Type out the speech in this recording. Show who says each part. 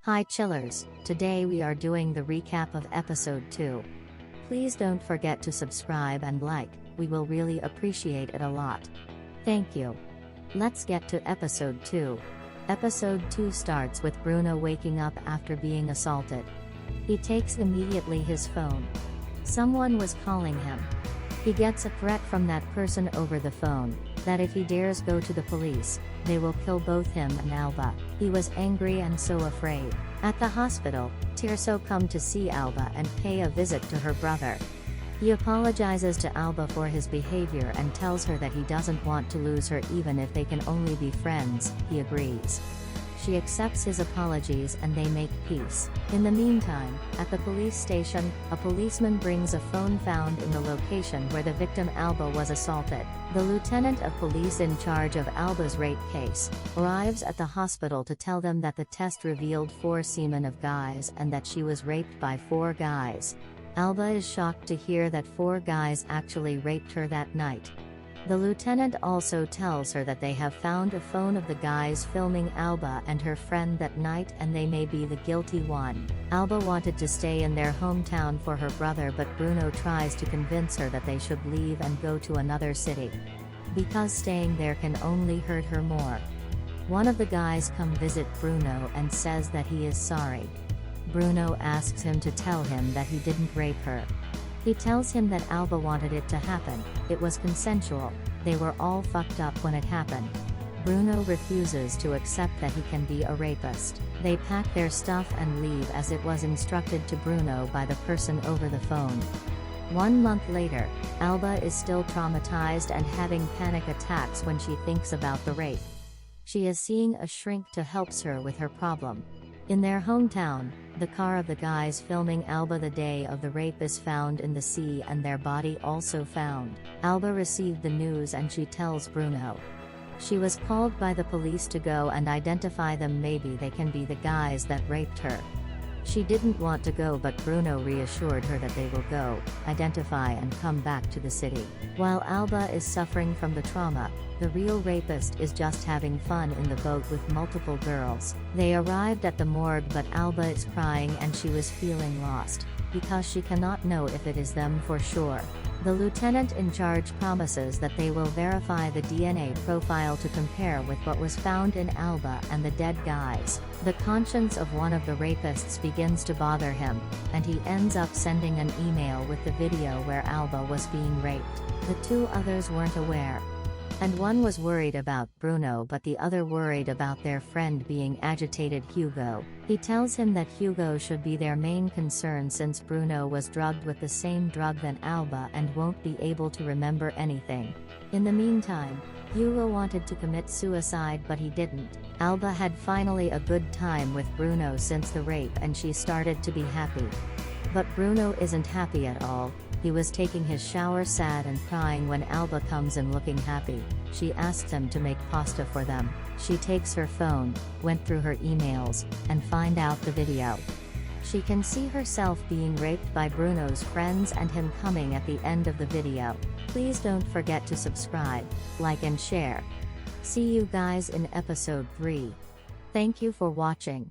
Speaker 1: Hi chillers, today we are doing the recap of episode 2. Please don't forget to subscribe and like, we will really appreciate it a lot. Thank you. Let's get to episode 2. Episode 2 starts with Bruno waking up after being assaulted. He takes immediately his phone. Someone was calling him. He gets a threat from that person over the phone, that if he dares go to the police, they will kill both him and Alba. He was angry and so afraid. At the hospital, Tirso comes to see Alba and pay a visit to her brother. He apologizes to Alba for his behavior and tells her that he doesn't want to lose her even if they can only be friends. He agrees. She accepts his apologies and they make peace. In the meantime, at the police station, a policeman brings a phone found in the location where the victim Alba was assaulted. The lieutenant of police in charge of Alba's rape case arrives at the hospital to tell them that the test revealed 4 semen of guys and that she was raped by 4 guys. Alba is shocked to hear that 4 guys actually raped her that night. The lieutenant also tells her that they have found a phone of the guys filming Alba and her friend that night and they may be the guilty one. Alba wanted to stay in their hometown for her brother, but Bruno tries to convince her that they should leave and go to another city, because staying there can only hurt her more. One of the guys come visit Bruno and says that he is sorry. Bruno asks him to tell him that he didn't rape her. He tells him that Alba wanted it to happen, it was consensual, they were all fucked up when it happened. Bruno refuses to accept that he can be a rapist. They pack their stuff and leave as it was instructed to Bruno by the person over the phone. 1 month later, Alba is still traumatized and having panic attacks when she thinks about the rape. She is seeing a shrink to help her with her problem. In their hometown, the car of the guys filming Alba the day of the rape is found in the sea and their body also found. Alba received the news and she tells Bruno. She was called by the police to go and identify them, maybe they can be the guys that raped her. She didn't want to go, but Bruno reassured her that they will go, identify and come back to the city. While Alba is suffering from the trauma, the real rapist is just having fun in the boat with multiple girls. They arrived at the morgue, but Alba is crying and she was feeling lost, because she cannot know if it is them for sure. The lieutenant in charge promises that they will verify the DNA profile to compare with what was found in Alba and the dead guys. The conscience of one of the rapists begins to bother him, and he ends up sending an email with the video where Alba was being raped. The 2 others weren't aware. And one was worried about Bruno, but the other worried about their friend being agitated, Hugo. He tells him that Hugo should be their main concern since Bruno was drugged with the same drug than Alba and won't be able to remember anything. In the meantime, Hugo wanted to commit suicide but he didn't. Alba had finally a good time with Bruno since the rape and she started to be happy. But Bruno isn't happy at all. He was taking his shower sad and crying when Alba comes in looking happy. She asks him to make pasta for them. She takes her phone, went through her emails, and find out the video. She can see herself being raped by Bruno's friends and him coming at the end of the video. Please don't forget to subscribe, like and share. See you guys in episode 3. Thank you for watching.